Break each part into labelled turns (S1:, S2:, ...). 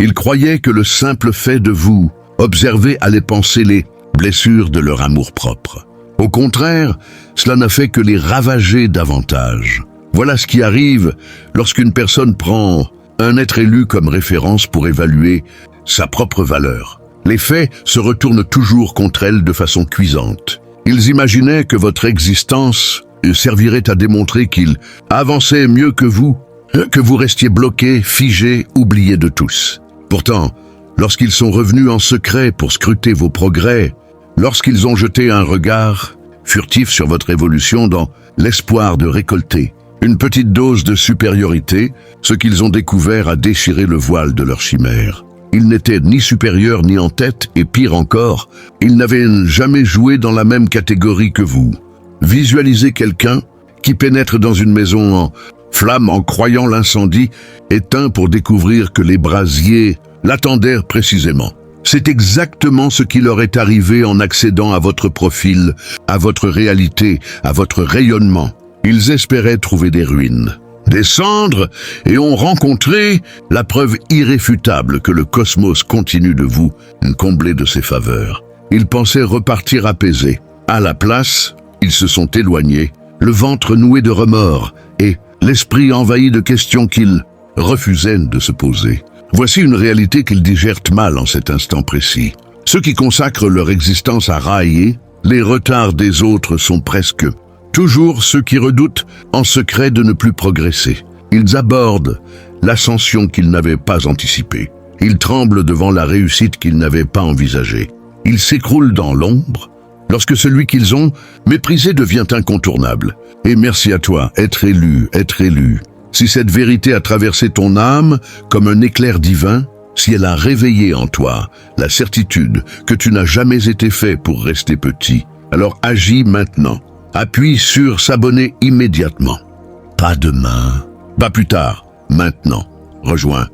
S1: Ils croyaient que le simple fait de vous observer allait panser les blessures de leur amour-propre. Au contraire, cela n'a fait que les ravager davantage. Voilà ce qui arrive lorsqu'une personne prend un être élu comme référence pour évaluer sa propre valeur. Les faits se retournent toujours contre elle de façon cuisante. Ils imaginaient que votre existence servirait à démontrer qu'ils avançaient mieux que vous restiez bloqué, figé, oublié de tous. Pourtant, lorsqu'ils sont revenus en secret pour scruter vos progrès, lorsqu'ils ont jeté un regard furtif sur votre évolution dans l'espoir de récolter une petite dose de supériorité, ce qu'ils ont découvert a déchiré le voile de leur chimère. Ils n'étaient ni supérieurs ni en tête, et pire encore, ils n'avaient jamais joué dans la même catégorie que vous. Visualisez quelqu'un qui pénètre dans une maison en flamme en croyant l'incendie éteint pour découvrir que les brasiers l'attendaient précisément. C'est exactement ce qui leur est arrivé en accédant à votre profil, à votre réalité, à votre rayonnement. Ils espéraient trouver des ruines, des cendres, et ont rencontré la preuve irréfutable que le cosmos continue de vous combler de ses faveurs. Ils pensaient repartir apaisés. À la place, ils se sont éloignés, le ventre noué de remords et l'esprit envahi de questions qu'ils refusaient de se poser. Voici une réalité qu'ils digèrent mal en cet instant précis. Ceux qui consacrent leur existence à railler les retards des autres sont presque toujours ceux qui redoutent en secret de ne plus progresser. Ils abordent l'ascension qu'ils n'avaient pas anticipée. Ils tremblent devant la réussite qu'ils n'avaient pas envisagée. Ils s'écroulent dans l'ombre lorsque celui qu'ils ont méprisé devient incontournable. Et merci à toi, être élu. Si cette vérité a traversé ton âme comme un éclair divin, si elle a réveillé en toi la certitude que tu n'as jamais été fait pour rester petit, alors agis maintenant. Appuie sur s'abonner immédiatement. Pas demain, pas plus tard, maintenant. Rejoins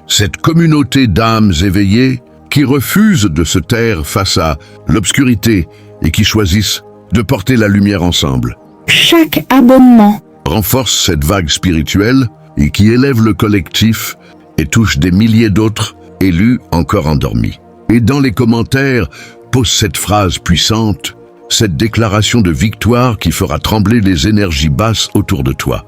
S1: cette communauté d'âmes éveillées qui refusent de se taire face à l'obscurité et qui choisissent de porter la lumière ensemble.
S2: Chaque abonnement
S1: Renforce cette vague spirituelle et qui élève le collectif et touche des milliers d'autres élus encore endormis. Et dans les commentaires, pose cette phrase puissante, cette déclaration de victoire qui fera trembler les énergies basses autour de toi.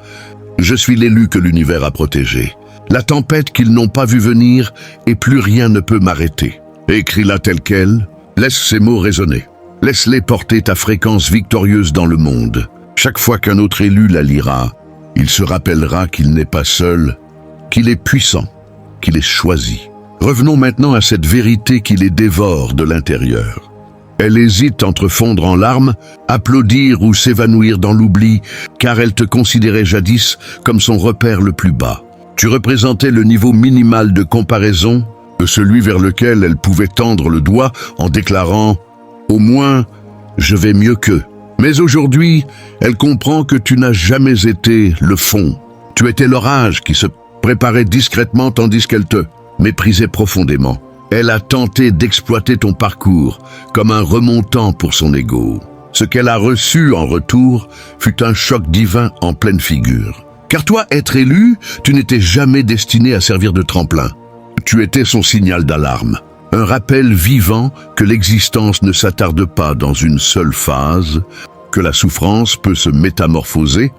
S1: Je suis l'élu que l'univers a protégé. La tempête qu'ils n'ont pas vue venir et plus rien ne peut m'arrêter. Écris-la telle qu'elle, laisse ces mots résonner. Laisse-les porter ta fréquence victorieuse dans le monde. Chaque fois qu'un autre élu la lira, il se rappellera qu'il n'est pas seul, qu'il est puissant, qu'il est choisi. Revenons maintenant à cette vérité qui les dévore de l'intérieur. Elle hésite entre fondre en larmes, applaudir ou s'évanouir dans l'oubli, car elle te considérait jadis comme son repère le plus bas. Tu représentais le niveau minimal de comparaison, celui vers lequel elle pouvait tendre le doigt en déclarant « Au moins, je vais mieux qu'eux ». Mais aujourd'hui, elle comprend que tu n'as jamais été le fond. Tu étais l'orage qui se préparait discrètement tandis qu'elle te méprisait profondément. Elle a tenté d'exploiter ton parcours comme un remontant pour son ego. Ce qu'elle a reçu en retour fut un choc divin en pleine figure. Car toi, être élu, tu n'étais jamais destiné à servir de tremplin. Tu étais son signal d'alarme. Un rappel vivant que l'existence ne s'attarde pas dans une seule phase, que la souffrance peut se métamorphoser,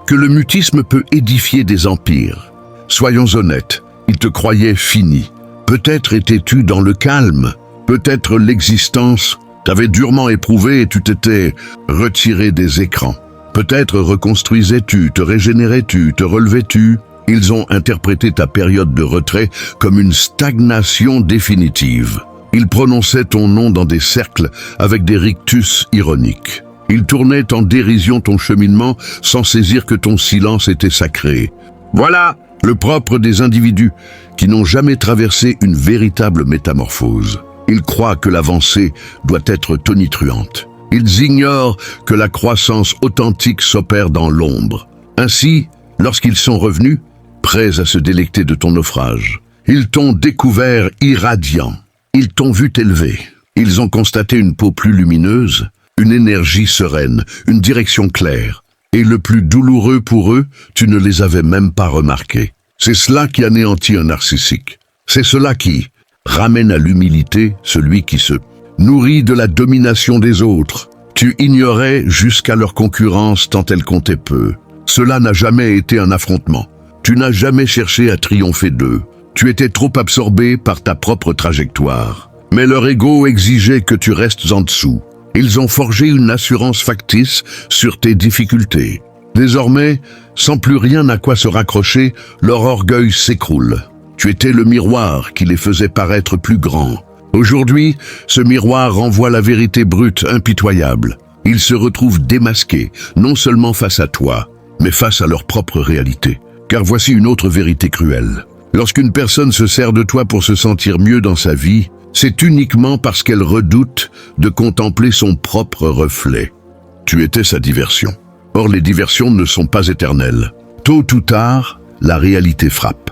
S1: que le mutisme peut édifier des empires. Soyons honnêtes, il te croyait fini. Peut-être étais-tu dans le calme, peut-être l'existence t'avait durement éprouvé et tu t'étais retiré des écrans. Peut-être reconstruisais-tu, te régénérais-tu, te relevais-tu. Ils ont interprété ta période de retrait comme une stagnation définitive. Ils prononçaient ton nom dans des cercles avec des rictus ironiques. Ils tournaient en dérision ton cheminement sans saisir que ton silence était sacré. Voilà le propre des individus qui n'ont jamais traversé une véritable métamorphose. Ils croient que l'avancée doit être tonitruante. Ils ignorent que la croissance authentique s'opère dans l'ombre. Ainsi, lorsqu'ils sont revenus, prêts à se délecter de ton naufrage, ils t'ont découvert irradiant. Ils t'ont vu t'élever. Ils ont constaté une peau plus lumineuse, une énergie sereine, une direction claire. Et le plus douloureux pour eux, tu ne les avais même pas remarqués. C'est cela qui anéantit un narcissique. C'est cela qui ramène à l'humilité celui qui se nourrit de la domination des autres. Tu ignorais jusqu'à leur concurrence tant elle comptait peu. Cela n'a jamais été un affrontement. Tu n'as jamais cherché à triompher d'eux. Tu étais trop absorbé par ta propre trajectoire. Mais leur ego exigeait que tu restes en dessous. Ils ont forgé une assurance factice sur tes difficultés. Désormais, sans plus rien à quoi se raccrocher, leur orgueil s'écroule. Tu étais le miroir qui les faisait paraître plus grands. Aujourd'hui, ce miroir renvoie la vérité brute, impitoyable. Ils se retrouvent démasqués, non seulement face à toi, mais face à leur propre réalité. Car voici une autre vérité cruelle. Lorsqu'une personne se sert de toi pour se sentir mieux dans sa vie, c'est uniquement parce qu'elle redoute de contempler son propre reflet. Tu étais sa diversion. Or, les diversions ne sont pas éternelles. Tôt ou tard, la réalité frappe.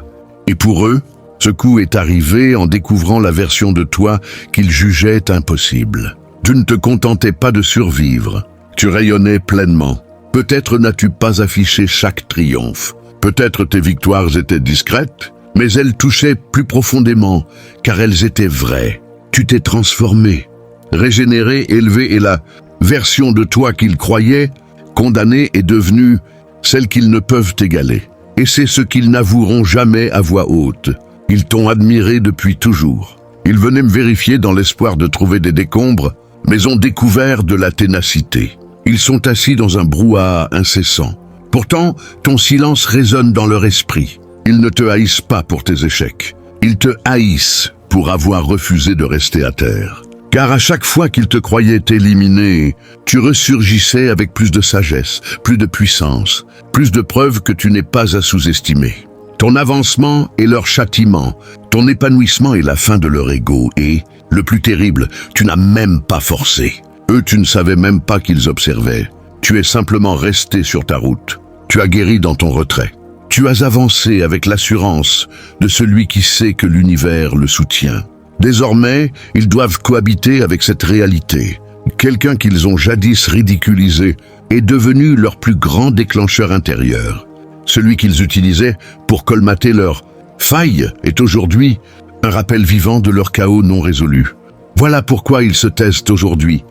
S1: Et pour eux, ce coup est arrivé en découvrant la version de toi qu'ils jugeaient impossible. Tu ne te contentais pas de survivre. Tu rayonnais pleinement. Peut-être n'as-tu pas affiché chaque triomphe. Peut-être tes victoires étaient discrètes, mais elles touchaient plus profondément, car elles étaient vraies. Tu t'es transformé, régénéré, élevé, et la version de toi qu'ils croyaient condamnée est devenue celle qu'ils ne peuvent égaler. Et c'est ce qu'ils n'avoueront jamais à voix haute. Ils t'ont admiré depuis toujours. Ils venaient me vérifier dans l'espoir de trouver des décombres, mais ont découvert de la ténacité. Ils sont assis dans un brouhaha incessant. Pourtant, ton silence résonne dans leur esprit. Ils ne te haïssent pas pour tes échecs. Ils te haïssent pour avoir refusé de rester à terre. Car à chaque fois qu'ils te croyaient éliminé, tu ressurgissais avec plus de sagesse, plus de puissance, plus de preuves que tu n'es pas à sous-estimer. Ton avancement est leur châtiment, ton épanouissement est la fin de leur ego et, le plus terrible, tu n'as même pas forcé. Eux, tu ne savais même pas qu'ils observaient. Tu es simplement resté sur ta route. Tu as guéri dans ton retrait. Tu as avancé avec l'assurance de celui qui sait que l'univers le soutient. Désormais, ils doivent cohabiter avec cette réalité. Quelqu'un qu'ils ont jadis ridiculisé est devenu leur plus grand déclencheur intérieur. Celui qu'ils utilisaient pour colmater leur faille est aujourd'hui un rappel vivant de leur chaos non résolu. Voilà pourquoi ils se taisent aujourd'hui.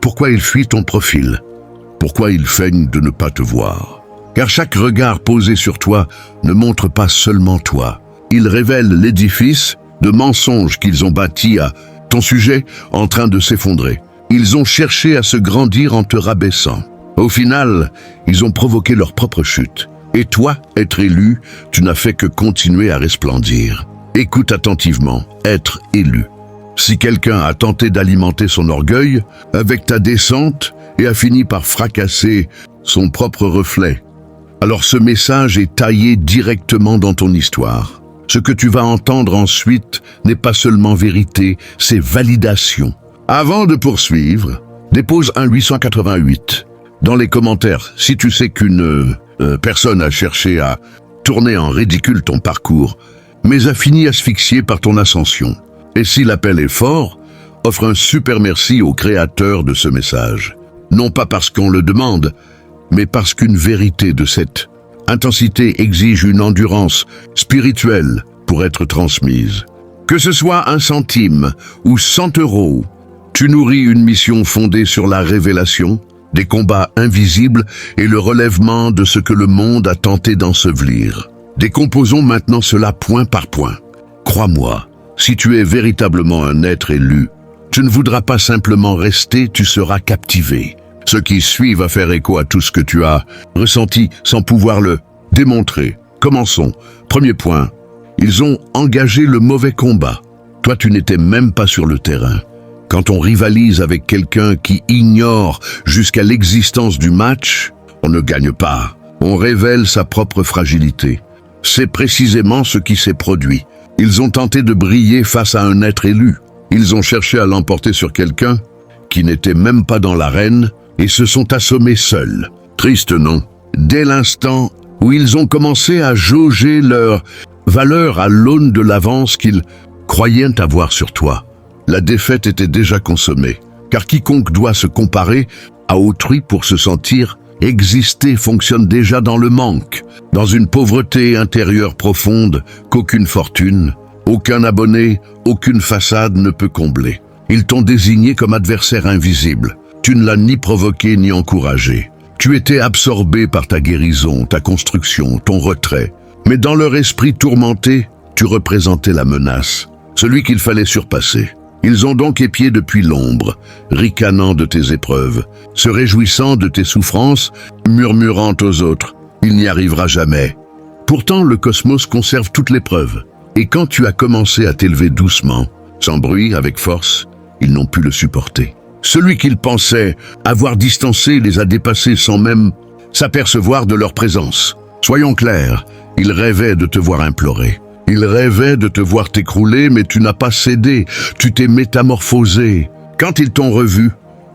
S1: Pourquoi ils fuient ton profil. Pourquoi ils feignent de ne pas te voir. Car chaque regard posé sur toi ne montre pas seulement toi. Il révèle l'édifice de mensonges qu'ils ont bâti à ton sujet en train de s'effondrer. Ils ont cherché à se grandir en te rabaissant. Au final, ils ont provoqué leur propre chute. Et toi, être élu, tu n'as fait que continuer à resplendir. Écoute attentivement, être élu. Si quelqu'un a tenté d'alimenter son orgueil avec ta descente et a fini par fracasser son propre reflet, alors ce message est taillé directement dans ton histoire. Ce que tu vas entendre ensuite n'est pas seulement vérité, c'est validation. Avant de poursuivre, dépose un 888 dans les commentaires si tu sais qu'une personne a cherché à tourner en ridicule ton parcours, mais a fini asphyxié par ton ascension. Et si l'appel est fort, offre un super merci au créateur de ce message. Non pas parce qu'on le demande, mais parce qu'une vérité de cette intensité exige une endurance spirituelle pour être transmise. Que ce soit 1 centime ou 100 €, tu nourris une mission fondée sur la révélation, des combats invisibles et le relèvement de ce que le monde a tenté d'ensevelir. Décomposons maintenant cela point par point. Crois-moi, si tu es véritablement un être élu, tu ne voudras pas simplement rester, tu seras captivé. Ce qui suit va faire écho à tout ce que tu as ressenti sans pouvoir le démontrer. Commençons. Premier point, ils ont engagé le mauvais combat. Toi, tu n'étais même pas sur le terrain. Quand on rivalise avec quelqu'un qui ignore jusqu'à l'existence du match, on ne gagne pas. On révèle sa propre fragilité. C'est précisément ce qui s'est produit. Ils ont tenté de briller face à un être élu. Ils ont cherché à l'emporter sur quelqu'un qui n'était même pas dans l'arène et se sont assommés seuls. Triste, non? Dès l'instant où ils ont commencé à jauger leur valeur à l'aune de l'avance qu'ils croyaient avoir sur toi, la défaite était déjà consommée. Car quiconque doit se comparer à autrui pour se sentir exister fonctionne déjà dans le manque, dans une pauvreté intérieure profonde qu'aucune fortune Aucun abonné, aucune façade ne peut combler. Ils t'ont désigné comme adversaire invisible. Tu ne l'as ni provoqué ni encouragé. Tu étais absorbé par ta guérison, ta construction, ton retrait. Mais dans leur esprit tourmenté, tu représentais la menace, celui qu'il fallait surpasser. Ils ont donc épié depuis l'ombre, ricanant de tes épreuves, se réjouissant de tes souffrances, murmurant aux autres « Il n'y arrivera jamais ». Pourtant, le cosmos conserve toutes les preuves. Et quand tu as commencé à t'élever doucement, sans bruit, avec force, ils n'ont pu le supporter. Celui qu'ils pensaient avoir distancé les a dépassés sans même s'apercevoir de leur présence. Soyons clairs, ils rêvaient de te voir implorer. Ils rêvaient de te voir t'écrouler, mais tu n'as pas cédé, tu t'es métamorphosé. Quand ils t'ont revu,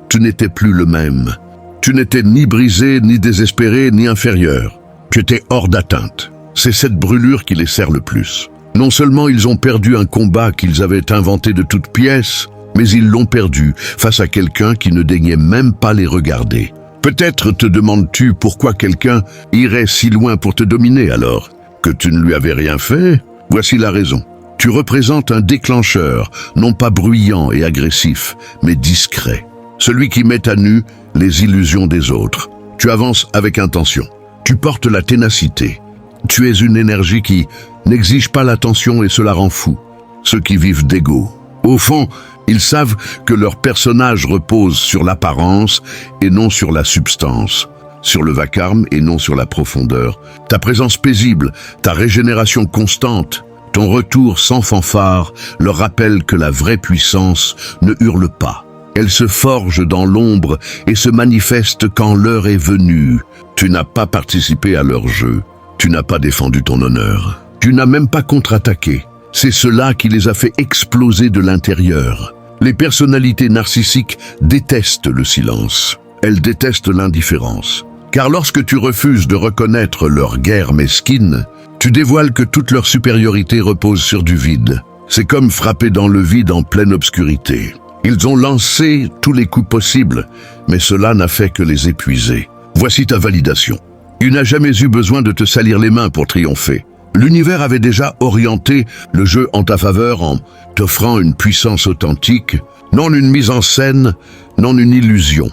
S1: tu n'étais plus le même. Tu n'étais ni brisé, ni désespéré, ni inférieur. Tu étais hors d'atteinte. C'est cette brûlure qui les sert le plus. Non seulement ils ont perdu un combat qu'ils avaient inventé de toutes pièces, mais ils l'ont perdu face à quelqu'un qui ne daignait même pas les regarder. Peut-être te demandes-tu pourquoi quelqu'un irait si loin pour te dominer alors? Que tu ne lui avais rien fait? Voici la raison. Tu représentes un déclencheur, non pas bruyant et agressif, mais discret. Celui qui met à nu les illusions des autres. Tu avances avec intention. Tu portes la ténacité. Tu es une énergie qui n'exige pas l'attention et cela rend fou ceux qui vivent d'ego. Au fond, ils savent que leur personnage repose sur l'apparence et non sur la substance, sur le vacarme et non sur la profondeur. Ta présence paisible, ta régénération constante, ton retour sans fanfare leur rappelle que la vraie puissance ne hurle pas. Elle se forge dans l'ombre et se manifeste quand l'heure est venue. Tu n'as pas participé à leur jeu. Tu n'as pas défendu ton honneur. Tu n'as même pas contre-attaqué. C'est cela qui les a fait exploser de l'intérieur. Les personnalités narcissiques détestent le silence. Elles détestent l'indifférence. Car lorsque tu refuses de reconnaître leur guerre mesquine, tu dévoiles que toute leur supériorité repose sur du vide. C'est comme frapper dans le vide en pleine obscurité. Ils ont lancé tous les coups possibles, mais cela n'a fait que les épuiser. Voici ta validation. Tu n'as jamais eu besoin de te salir les mains pour triompher. L'univers avait déjà orienté le jeu en ta faveur en t'offrant une puissance authentique, non une mise en scène, non une illusion.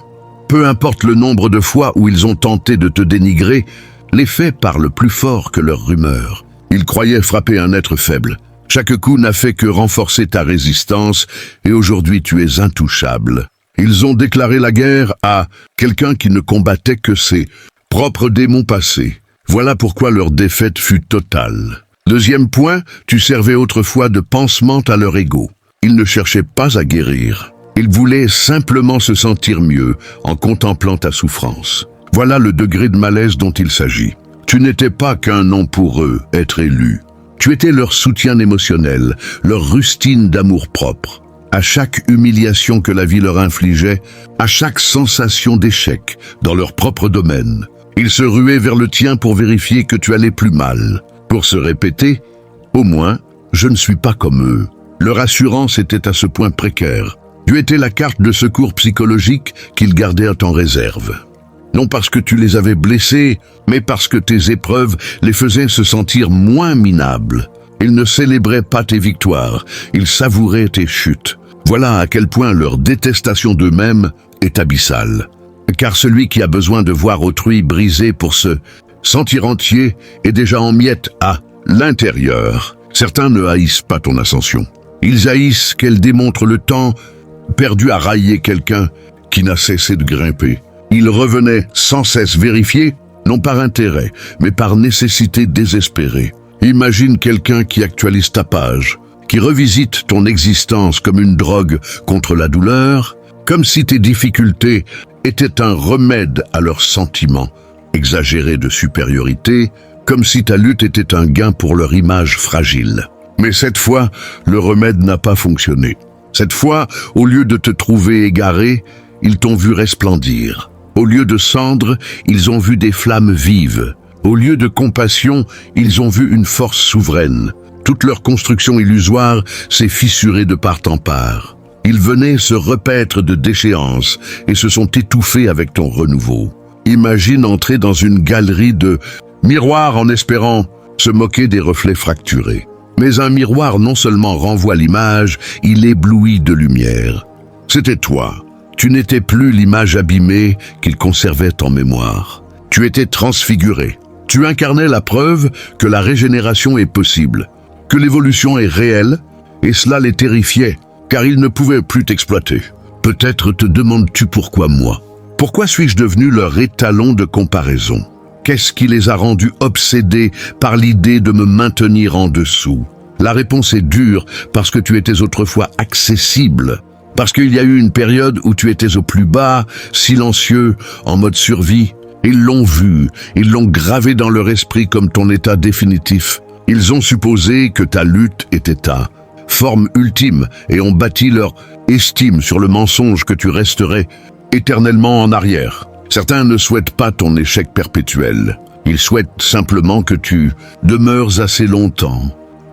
S1: Peu importe le nombre de fois où ils ont tenté de te dénigrer, les faits parlent plus fort que leurs rumeurs. Ils croyaient frapper un être faible. Chaque coup n'a fait que renforcer ta résistance et aujourd'hui tu es intouchable. Ils ont déclaré la guerre à quelqu'un qui ne combattait que ses propres démons passés. Voilà pourquoi leur défaite fut totale. Deuxième point, tu servais autrefois de pansement à leur ego. Ils ne cherchaient pas à guérir. Ils voulaient simplement se sentir mieux en contemplant ta souffrance. Voilà le degré de malaise dont il s'agit. Tu n'étais pas qu'un nom pour eux, être élu. Tu étais leur soutien émotionnel, leur rustine d'amour-propre. À chaque humiliation que la vie leur infligeait, à chaque sensation d'échec dans leur propre domaine, ils se ruaient vers le tien pour vérifier que tu allais plus mal. Pour se répéter, au moins, je ne suis pas comme eux. Leur assurance était à ce point précaire. Tu étais la carte de secours psychologique qu'ils gardaient en réserve. Non parce que tu les avais blessés, mais parce que tes épreuves les faisaient se sentir moins minables. Ils ne célébraient pas tes victoires, ils savouraient tes chutes. Voilà à quel point leur détestation d'eux-mêmes est abyssale. Car celui qui a besoin de voir autrui brisé pour se sentir entier est déjà en miettes à l'intérieur. Certains ne haïssent pas ton ascension. Ils haïssent qu'elle démontre le temps perdu à railler quelqu'un qui n'a cessé de grimper. Ils revenaient sans cesse vérifier, non par intérêt, mais par nécessité désespérée. Imagine quelqu'un qui actualise ta page, qui revisite ton existence comme une drogue contre la douleur, comme si tes difficultés étaient un remède à leurs sentiments exagérés de supériorité, comme si ta lutte était un gain pour leur image fragile. Mais cette fois, le remède n'a pas fonctionné. Cette fois, au lieu de te trouver égaré, ils t'ont vu resplendir. Au lieu de cendres, ils ont vu des flammes vives. Au lieu de compassion, ils ont vu une force souveraine. Toute leur construction illusoire s'est fissurée de part en part. Ils venaient se repaître de déchéance et se sont étouffés avec ton renouveau. Imagine entrer dans une galerie de miroirs en espérant se moquer des reflets fracturés. Mais un miroir non seulement renvoie l'image, il éblouit de lumière. C'était toi. Tu n'étais plus l'image abîmée qu'il conservait en mémoire. Tu étais transfiguré. Tu incarnais la preuve que la régénération est possible, que l'évolution est réelle, et cela les terrifiait, car ils ne pouvaient plus t'exploiter. Peut-être te demandes-tu pourquoi moi? Pourquoi suis-je devenu leur étalon de comparaison? Qu'est-ce qui les a rendus obsédés par l'idée de me maintenir en dessous? La réponse est dure parce que tu étais autrefois accessible, parce qu'il y a eu une période où tu étais au plus bas, silencieux, en mode survie. Ils l'ont vu, ils l'ont gravé dans leur esprit comme ton état définitif. Ils ont supposé que ta lutte était ta forme ultime et ont bâti leur estime sur le mensonge que tu resterais éternellement en arrière. Certains ne souhaitent pas ton échec perpétuel. Ils souhaitent simplement que tu demeures assez longtemps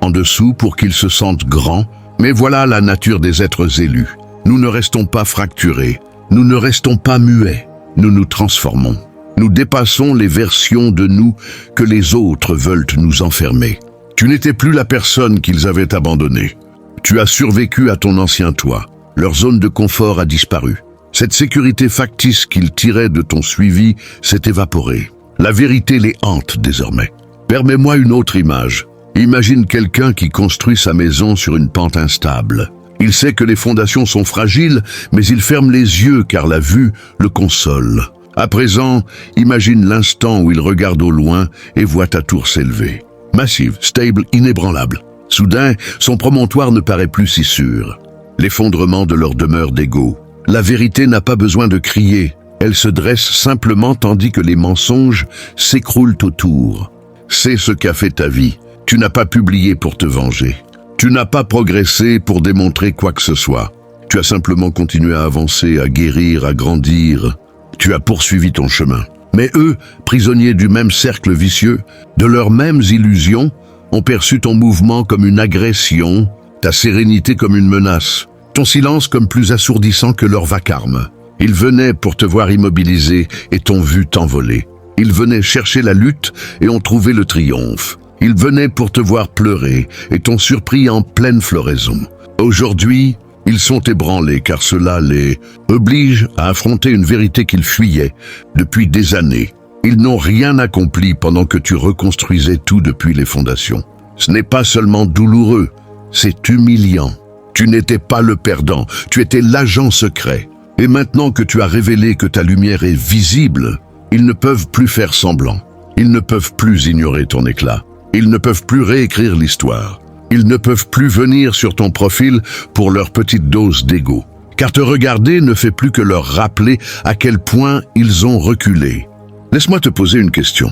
S1: en dessous pour qu'ils se sentent grands. Mais voilà la nature des êtres élus. Nous ne restons pas fracturés. Nous ne restons pas muets. Nous nous transformons. Nous dépassons les versions de nous que les autres veulent nous enfermer. Tu n'étais plus la personne qu'ils avaient abandonnée. Tu as survécu à ton ancien toi. Leur zone de confort a disparu. Cette sécurité factice qu'ils tiraient de ton suivi s'est évaporée. La vérité les hante désormais. Permets-moi une autre image. Imagine quelqu'un qui construit sa maison sur une pente instable. Il sait que les fondations sont fragiles, mais il ferme les yeux car la vue le console. À présent, imagine l'instant où il regarde au loin et voit ta tour s'élever. Massive, stable, inébranlable. Soudain, son promontoire ne paraît plus si sûr. L'effondrement de leur demeure d'ego. La vérité n'a pas besoin de crier. Elle se dresse simplement tandis que les mensonges s'écroulent autour. C'est ce qu'a fait ta vie. Tu n'as pas publié pour te venger. Tu n'as pas progressé pour démontrer quoi que ce soit. Tu as simplement continué à avancer, à guérir, à grandir. Tu as poursuivi ton chemin. Mais eux, prisonniers du même cercle vicieux, de leurs mêmes illusions, ont perçu ton mouvement comme une agression, ta sérénité comme une menace, ton silence comme plus assourdissant que leur vacarme. Ils venaient pour te voir immobilisé et t'ont vu t'envoler. Ils venaient chercher la lutte et ont trouvé le triomphe. Ils venaient pour te voir pleurer et t'ont surpris en pleine floraison. Aujourd'hui, ils sont ébranlés car cela les oblige à affronter une vérité qu'ils fuyaient depuis des années. Ils n'ont rien accompli pendant que tu reconstruisais tout depuis les fondations. Ce n'est pas seulement douloureux, c'est humiliant. Tu n'étais pas le perdant, tu étais l'agent secret. Et maintenant que tu as révélé que ta lumière est visible, ils ne peuvent plus faire semblant. Ils ne peuvent plus ignorer ton éclat. Ils ne peuvent plus réécrire l'histoire. Ils ne peuvent plus venir sur ton profil pour leur petite dose d'ego. Car te regarder ne fait plus que leur rappeler à quel point ils ont reculé. Laisse-moi te poser une question.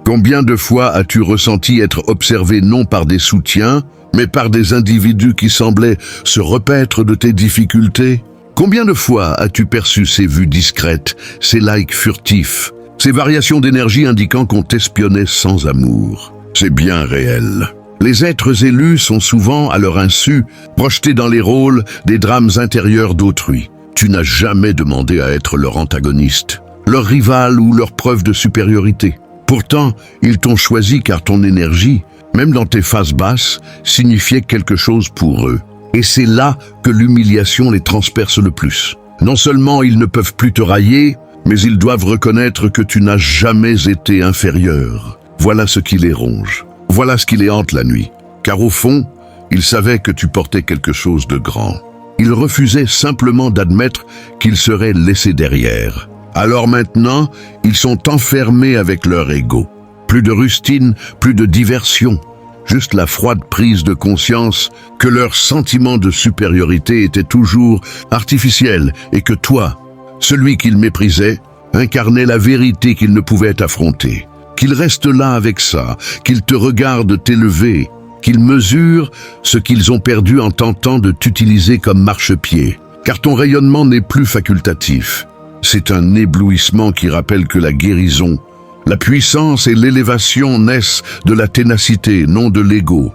S1: Combien de fois as-tu ressenti être observé non par des soutiens, mais par des individus qui semblaient se repaître de tes difficultés? Combien de fois as-tu perçu ces vues discrètes, ces likes furtifs, ces variations d'énergie indiquant qu'on t'espionnait sans amour? C'est bien réel. Les êtres élus sont souvent, à leur insu, projetés dans les rôles des drames intérieurs d'autrui. Tu n'as jamais demandé à être leur antagoniste, leur rival ou leur preuve de supériorité. Pourtant, ils t'ont choisi car ton énergie, même dans tes phases basses, signifiait quelque chose pour eux. Et c'est là que l'humiliation les transperce le plus. Non seulement ils ne peuvent plus te railler, mais ils doivent reconnaître que tu n'as jamais été inférieur. Voilà ce qui les ronge. Voilà ce qui les hante la nuit. Car au fond, ils savaient que tu portais quelque chose de grand. Ils refusaient simplement d'admettre qu'ils seraient laissés derrière. Alors maintenant, ils sont enfermés avec leur ego. Plus de rustine, plus de diversion. Juste la froide prise de conscience que leur sentiment de supériorité était toujours artificiel et que toi, celui qu'ils méprisaient, incarnait la vérité qu'ils ne pouvaient affronter. Qu'ils restent là avec ça, qu'ils te regardent t'élever, qu'ils mesurent ce qu'ils ont perdu en tentant de t'utiliser comme marchepied. Car ton rayonnement n'est plus facultatif. C'est un éblouissement qui rappelle que la guérison, la puissance et l'élévation naissent de la ténacité, non de l'ego.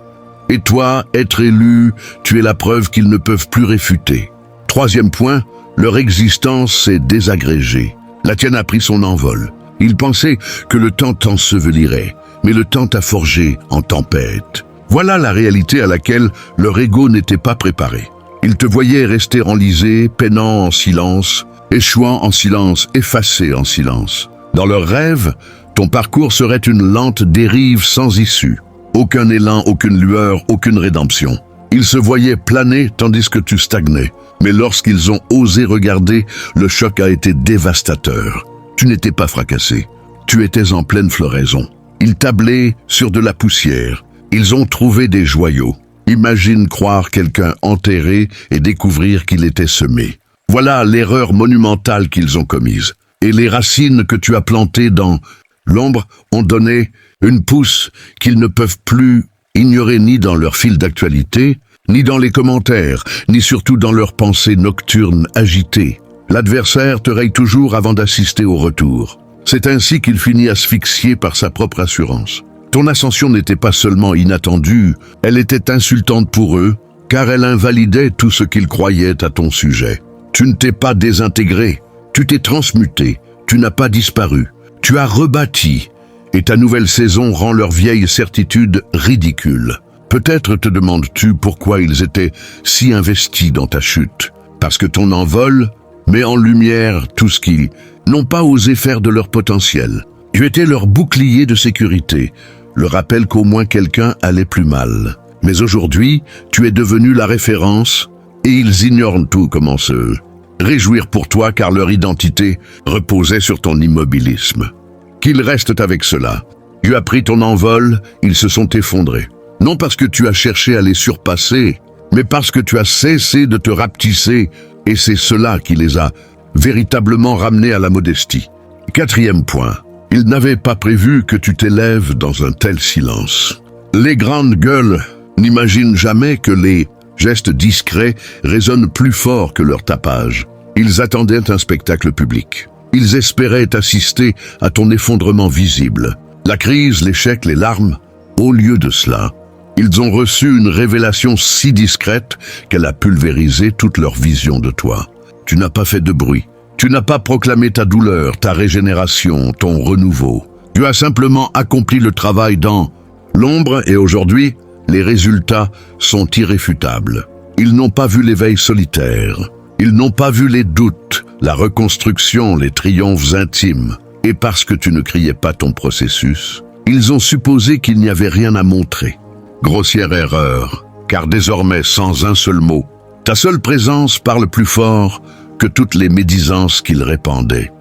S1: Et toi, être élu, tu es la preuve qu'ils ne peuvent plus réfuter. Troisième point, leur existence s'est désagrégée. La tienne a pris son envol. Ils pensaient que le temps t'ensevelirait, mais le temps t'a forgé en tempête. Voilà la réalité à laquelle leur ego n'était pas préparé. Ils te voyaient rester enlisé, peinant en silence, échouant en silence, effacé en silence. Dans leurs rêves, ton parcours serait une lente dérive sans issue. Aucun élan, aucune lueur, aucune rédemption. Ils se voyaient planer tandis que tu stagnais. Mais lorsqu'ils ont osé regarder, le choc a été dévastateur. Tu n'étais pas fracassé. Tu étais en pleine floraison. Ils tablaient sur de la poussière. Ils ont trouvé des joyaux. Imagine croire quelqu'un enterré et découvrir qu'il était semé. Voilà l'erreur monumentale qu'ils ont commise. Et les racines que tu as plantées dans l'ombre ont donné une pousse qu'ils ne peuvent plus ignorer ni dans leur fil d'actualité, ni dans les commentaires, ni surtout dans leurs pensées nocturnes agitées. L'adversaire te raye toujours avant d'assister au retour. C'est ainsi qu'il finit asphyxié par sa propre assurance. Ton ascension n'était pas seulement inattendue, elle était insultante pour eux, car elle invalidait tout ce qu'ils croyaient à ton sujet. Tu ne t'es pas désintégré, tu t'es transmuté, tu n'as pas disparu, tu as rebâti, et ta nouvelle saison rend leur vieille certitude ridicule. Peut-être te demandes-tu pourquoi ils étaient si investis dans ta chute. Parce que ton envol met en lumière tout ce qu'ils n'ont pas osé faire de leur potentiel. Tu étais leur bouclier de sécurité, le rappel qu'au moins quelqu'un allait plus mal. Mais aujourd'hui, tu es devenu la référence, et ils ignorent tout comment se réjouir pour toi car leur identité reposait sur ton immobilisme. Qu'ils restent avec cela. Tu as pris ton envol, ils se sont effondrés. Non parce que tu as cherché à les surpasser, mais parce que tu as cessé de te rapetisser, et c'est cela qui les a véritablement ramenés à la modestie. 4e point. Ils n'avaient pas prévu que tu t'élèves dans un tel silence. Les grandes gueules n'imaginent jamais que les gestes discrets résonnent plus fort que leur tapage. Ils attendaient un spectacle public. Ils espéraient assister à ton effondrement visible. La crise, l'échec, les larmes, au lieu de cela, ils ont reçu une révélation si discrète qu'elle a pulvérisé toute leur vision de toi. Tu n'as pas fait de bruit. Tu n'as pas proclamé ta douleur, ta régénération, ton renouveau. Tu as simplement accompli le travail dans l'ombre et aujourd'hui, les résultats sont irréfutables. Ils n'ont pas vu l'éveil solitaire. Ils n'ont pas vu les doutes, la reconstruction, les triomphes intimes. Et parce que tu ne criais pas ton processus, ils ont supposé qu'il n'y avait rien à montrer. Grossière erreur, car désormais, sans un seul mot, ta seule présence parle plus fort que toutes les médisances qu'ils répandaient.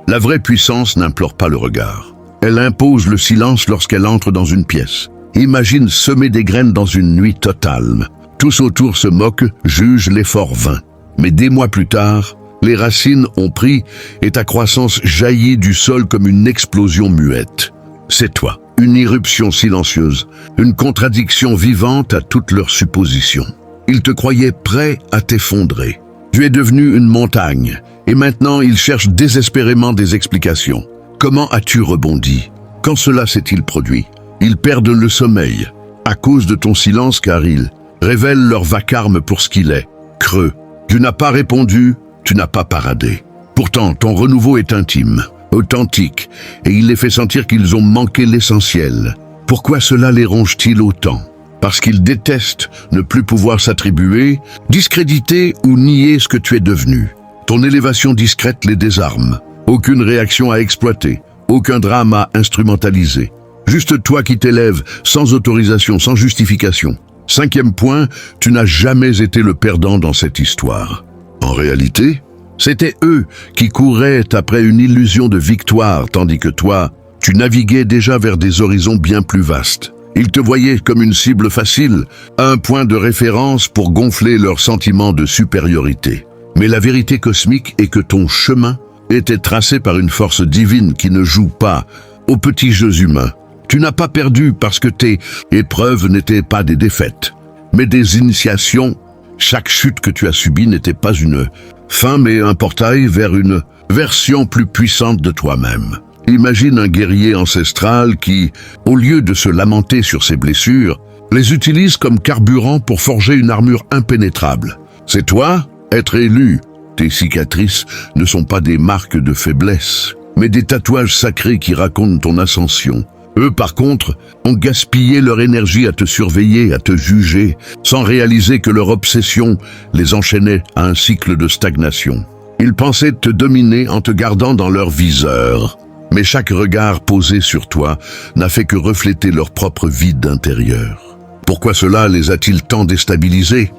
S1: La vraie puissance n'implore pas le regard. Elle impose le silence lorsqu'elle entre dans une pièce. Imagine semer des graines dans une nuit totale. Tous autour se moquent, jugent l'effort vain. Mais des mois plus tard, les racines ont pris et ta croissance jaillit du sol comme une explosion muette. C'est toi, une irruption silencieuse, une contradiction vivante à toutes leurs suppositions. Ils te croyaient prêt à t'effondrer. Tu es devenu une montagne, et maintenant ils cherchent désespérément des explications. Comment as-tu rebondi? Quand cela s'est-il produit? Ils perdent le sommeil, à cause de ton silence car ils révèlent leur vacarme pour ce qu'il est, creux. Tu n'as pas répondu, tu n'as pas paradé. Pourtant, ton renouveau est intime, authentique, et il les fait sentir qu'ils ont manqué l'essentiel. Pourquoi cela les ronge-t-il autant? Parce qu'ils détestent ne plus pouvoir s'attribuer, discréditer ou nier ce que tu es devenu. Ton élévation discrète les désarme. Aucune réaction à exploiter, aucun drame à instrumentaliser. Juste toi qui t'élèves, sans autorisation, sans justification. 5e point, tu n'as jamais été le perdant dans cette histoire. En réalité, c'était eux qui couraient après une illusion de victoire, tandis que toi, tu naviguais déjà vers des horizons bien plus vastes. Ils te voyaient comme une cible facile, un point de référence pour gonfler leur sentiment de supériorité. Mais la vérité cosmique est que ton chemin était tracé par une force divine qui ne joue pas aux petits jeux humains. Tu n'as pas perdu parce que tes épreuves n'étaient pas des défaites, mais des initiations. Chaque chute que tu as subie n'était pas une fin, mais un portail vers une version plus puissante de toi-même. Imagine un guerrier ancestral qui, au lieu de se lamenter sur ses blessures, les utilise comme carburant pour forger une armure impénétrable. C'est toi, être élu. Tes cicatrices ne sont pas des marques de faiblesse, mais des tatouages sacrés qui racontent ton ascension. Eux, par contre, ont gaspillé leur énergie à te surveiller, à te juger, sans réaliser que leur obsession les enchaînait à un cycle de stagnation. Ils pensaient te dominer en te gardant dans leur viseur. Mais chaque regard posé sur toi n'a fait que refléter leur propre vide intérieur. Pourquoi cela les a-t-il tant déstabilisés?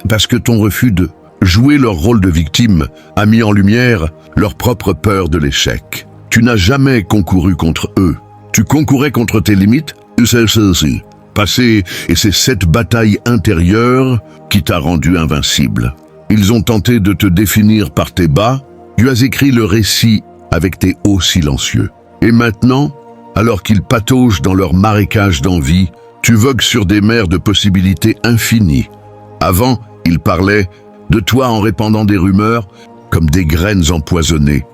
S1: Parce que ton refus de jouer leur rôle de victime a mis en lumière leur propre peur de l'échec. Tu n'as jamais concouru contre eux. Tu concourais contre tes limites, c'est ceci. Passé, et c'est cette bataille intérieure qui t'a rendu invincible. Ils ont tenté de te définir par tes bas, tu as écrit le récit avec tes hauts silencieux. Et maintenant, alors qu'ils pataugent dans leur marécage d'envie, tu vogues sur des mers de possibilités infinies. Avant, ils parlaient de toi en répandant des rumeurs comme des graines empoisonnées,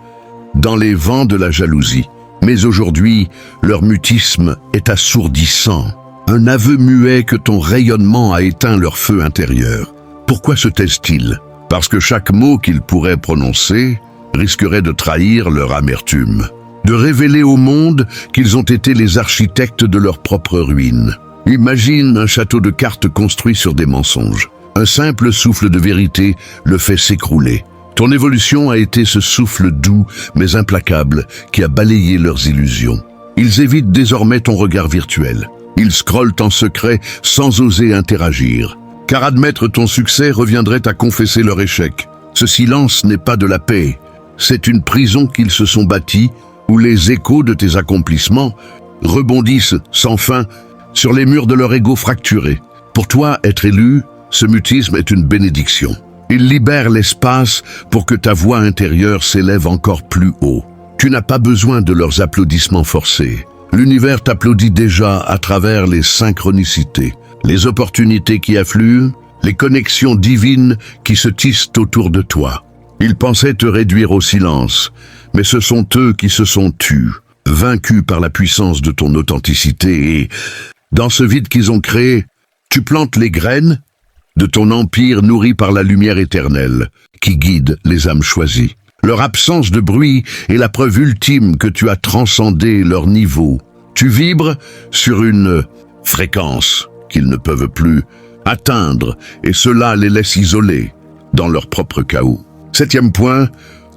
S1: dans les vents de la jalousie. Mais aujourd'hui, leur mutisme est assourdissant, un aveu muet que ton rayonnement a éteint leur feu intérieur. Pourquoi se taisent-ils? Parce que chaque mot qu'ils pourraient prononcer risquerait de trahir leur amertume, de révéler au monde qu'ils ont été les architectes de leur propre ruine. Imagine un château de cartes construit sur des mensonges. Un simple souffle de vérité le fait s'écrouler. Ton évolution a été ce souffle doux mais implacable qui a balayé leurs illusions. Ils évitent désormais ton regard virtuel. Ils scrollent en secret sans oser interagir. Car admettre ton succès reviendrait à confesser leur échec. Ce silence n'est pas de la paix. C'est une prison qu'ils se sont bâtie où les échos de tes accomplissements rebondissent sans fin sur les murs de leur ego fracturé. Pour toi, être élu, ce mutisme est une bénédiction. Il libère l'espace pour que ta voix intérieure s'élève encore plus haut. Tu n'as pas besoin de leurs applaudissements forcés. L'univers t'applaudit déjà à travers les synchronicités, les opportunités qui affluent, les connexions divines qui se tissent autour de toi. Ils pensaient te réduire au silence, mais ce sont eux qui se sont tus, vaincus par la puissance de ton authenticité et, dans ce vide qu'ils ont créé, tu plantes les graines de ton empire nourri par la lumière éternelle qui guide les âmes choisies. Leur absence de bruit est la preuve ultime que tu as transcendé leur niveau. Tu vibres sur une fréquence qu'ils ne peuvent plus atteindre et cela les laisse isolés dans leur propre chaos. 7e point,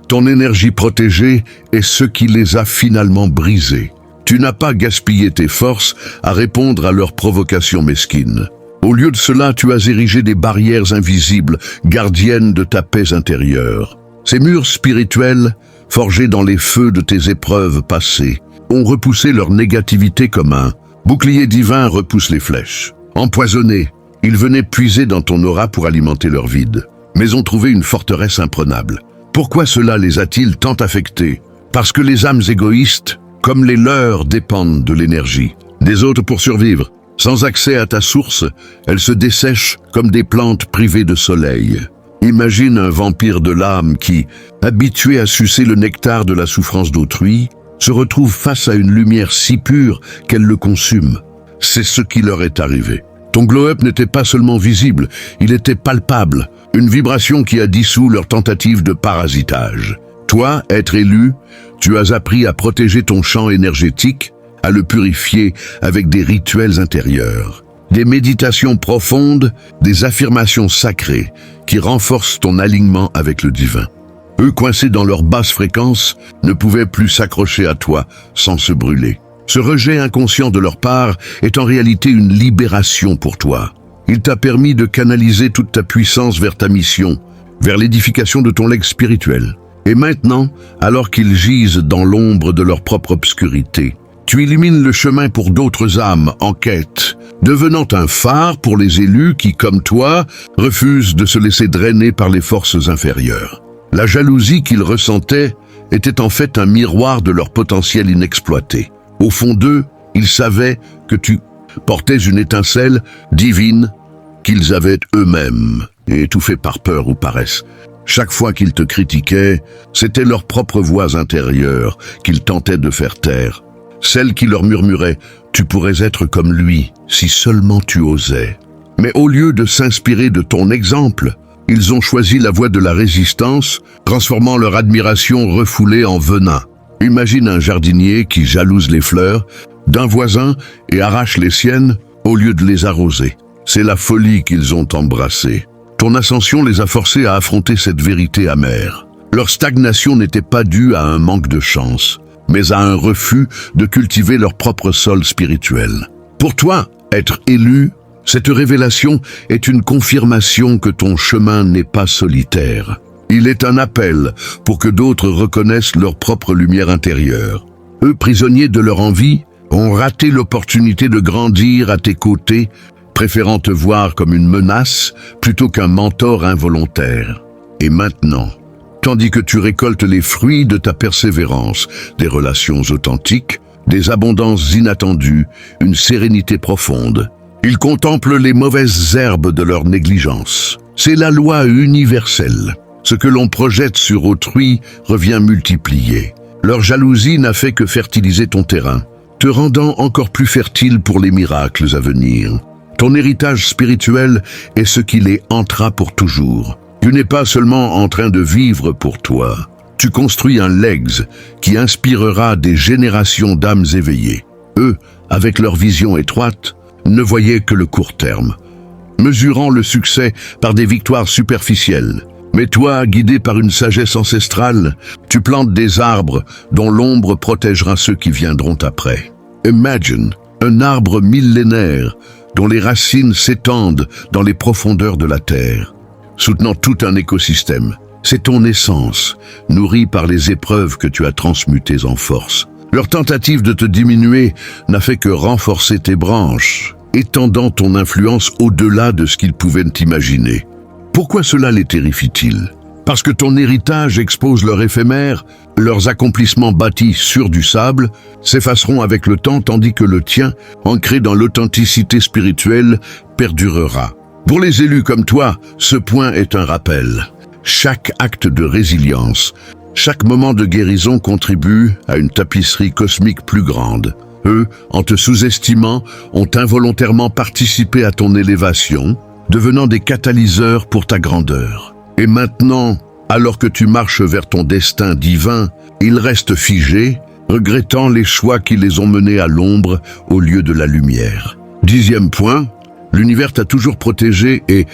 S1: ton énergie protégée est ce qui les a finalement brisés. Tu n'as pas gaspillé tes forces à répondre à leurs provocations mesquines. Au lieu de cela, tu as érigé des barrières invisibles, gardiennes de ta paix intérieure. Ces murs spirituels, forgés dans les feux de tes épreuves passées, ont repoussé leur négativité comme un bouclier divin repousse les flèches. Empoisonnés, ils venaient puiser dans ton aura pour alimenter leur vide, mais ont trouvé une forteresse imprenable. Pourquoi cela les a-t-il tant affectés? Parce que les âmes égoïstes, comme les leurs, dépendent de l'énergie des autres pour survivre. Sans accès à ta source, elles se dessèchent comme des plantes privées de soleil. Imagine un vampire de l'âme qui, habitué à sucer le nectar de la souffrance d'autrui, se retrouve face à une lumière si pure qu'elle le consume. C'est ce qui leur est arrivé. Ton glow-up n'était pas seulement visible, il était palpable, une vibration qui a dissous leur tentative de parasitage. Toi, être élu, tu as appris à protéger ton champ énergétique, à le purifier avec des rituels intérieurs, des méditations profondes, des affirmations sacrées qui renforcent ton alignement avec le divin. Eux, coincés dans leur basse fréquence, ne pouvaient plus s'accrocher à toi sans se brûler. Ce rejet inconscient de leur part est en réalité une libération pour toi. Il t'a permis de canaliser toute ta puissance vers ta mission, vers l'édification de ton legs spirituel. Et maintenant, alors qu'ils gisent dans l'ombre de leur propre obscurité, tu illumines le chemin pour d'autres âmes en quête, devenant un phare pour les élus qui, comme toi, refusent de se laisser drainer par les forces inférieures. La jalousie qu'ils ressentaient était en fait un miroir de leur potentiel inexploité. Au fond d'eux, ils savaient que tu portais une étincelle divine qu'ils avaient eux-mêmes, étouffée par peur ou paresse. Chaque fois qu'ils te critiquaient, c'était leurs propres voix intérieures qu'ils tentaient de faire taire. Celle qui leur murmurait « Tu pourrais être comme lui, si seulement tu osais ». Mais au lieu de s'inspirer de ton exemple, ils ont choisi la voie de la résistance, transformant leur admiration refoulée en venin. Imagine un jardinier qui jalouse les fleurs, d'un voisin et arrachent les siennes au lieu de les arroser. C'est la folie qu'ils ont embrassée. Ton ascension les a forcés à affronter cette vérité amère. Leur stagnation n'était pas due à un manque de chance, mais à un refus de cultiver leur propre sol spirituel. Pour toi, être élu, cette révélation est une confirmation que ton chemin n'est pas solitaire. Il est un appel pour que d'autres reconnaissent leur propre lumière intérieure. Eux, prisonniers de leur envie, ont raté l'opportunité de grandir à tes côtés, préférant te voir comme une menace plutôt qu'un mentor involontaire. Et maintenant, tandis que tu récoltes les fruits de ta persévérance, des relations authentiques, des abondances inattendues, une sérénité profonde, ils contemplent les mauvaises herbes de leur négligence. C'est la loi universelle. Ce que l'on projette sur autrui revient multiplié. Leur jalousie n'a fait que fertiliser ton terrain, te rendant encore plus fertile pour les miracles à venir. Ton héritage spirituel est ce qui les hantera pour toujours. Tu n'es pas seulement en train de vivre pour toi. Tu construis un legs qui inspirera des générations d'âmes éveillées. Eux, avec leur vision étroite, ne voyaient que le court terme, mesurant le succès par des victoires superficielles. Mais toi, guidé par une sagesse ancestrale, tu plantes des arbres dont l'ombre protégera ceux qui viendront après. Imagine un arbre millénaire dont les racines s'étendent dans les profondeurs de la terre, soutenant tout un écosystème. C'est ton essence, nourrie par les épreuves que tu as transmutées en force. Leur tentative de te diminuer n'a fait que renforcer tes branches, étendant ton influence au-delà de ce qu'ils pouvaient t'imaginer. Pourquoi cela les terrifie-t-il? Parce que ton héritage expose leur éphémère, leurs accomplissements bâtis sur du sable s'effaceront avec le temps tandis que le tien, ancré dans l'authenticité spirituelle, perdurera. Pour les élus comme toi, ce point est un rappel. Chaque acte de résilience, chaque moment de guérison contribue à une tapisserie cosmique plus grande. Eux, en te sous-estimant, ont involontairement participé à ton élévation, devenant des catalyseurs pour ta grandeur. Et maintenant, alors que tu marches vers ton destin divin, ils restent figés, regrettant les choix qui les ont menés à l'ombre au lieu de la lumière. 10e point, l'univers t'a toujours protégé et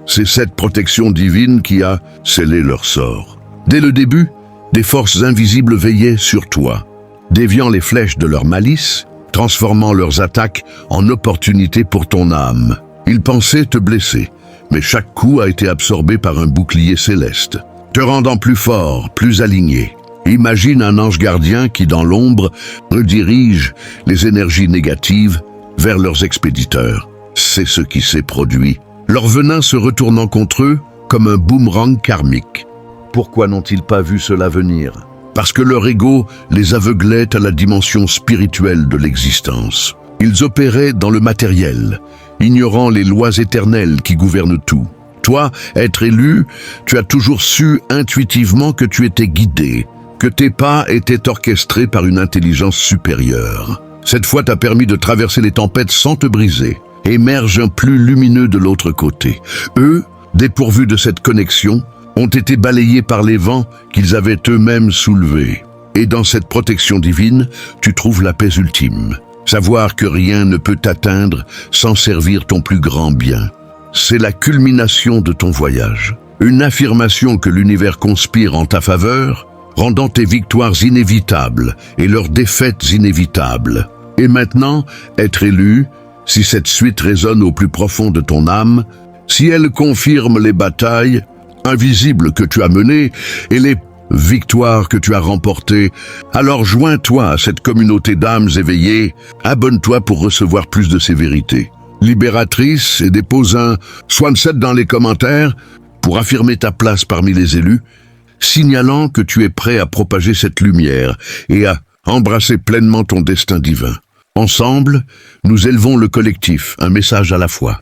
S1: c'est cette protection divine qui a scellé leur sort. Dès le début, des forces invisibles veillaient sur toi, déviant les flèches de leur malice, transformant leurs attaques en opportunités pour ton âme. Ils pensaient te blesser, mais chaque coup a été absorbé par un bouclier céleste, te rendant plus fort, plus aligné. Imagine un ange gardien qui, dans l'ombre, redirige les énergies négatives vers leurs expéditeurs. C'est ce qui s'est produit, leur venin se retournant contre eux comme un boomerang karmique. Pourquoi n'ont-ils pas vu cela venir? Parce que leur ego les aveuglait à la dimension spirituelle de l'existence. Ils opéraient dans le matériel, ignorant les lois éternelles qui gouvernent tout. Toi, être élu, tu as toujours su intuitivement que tu étais guidé, que tes pas étaient orchestrés par une intelligence supérieure. Cette foi t'a permis de traverser les tempêtes sans te briser. Émerge un plus lumineux de l'autre côté. Eux, dépourvus de cette connexion, ont été balayés par les vents qu'ils avaient eux-mêmes soulevés. Et dans cette protection divine, tu trouves la paix ultime. Savoir que rien ne peut t'atteindre sans servir ton plus grand bien. C'est la culmination de ton voyage. Une affirmation que l'univers conspire en ta faveur, rendant tes victoires inévitables et leurs défaites inévitables. Et maintenant, être élu, si cette suite résonne au plus profond de ton âme, si elle confirme les batailles invisibles que tu as menées et les victoire que tu as remportée, alors joins-toi à cette communauté d'âmes éveillées, abonne-toi pour recevoir plus de ces vérités libératrices et dépose un Swan7 dans les commentaires pour affirmer ta place parmi les élus, signalant que tu es prêt à propager cette lumière et à embrasser pleinement ton destin divin. Ensemble, nous élevons le collectif, un message à la fois.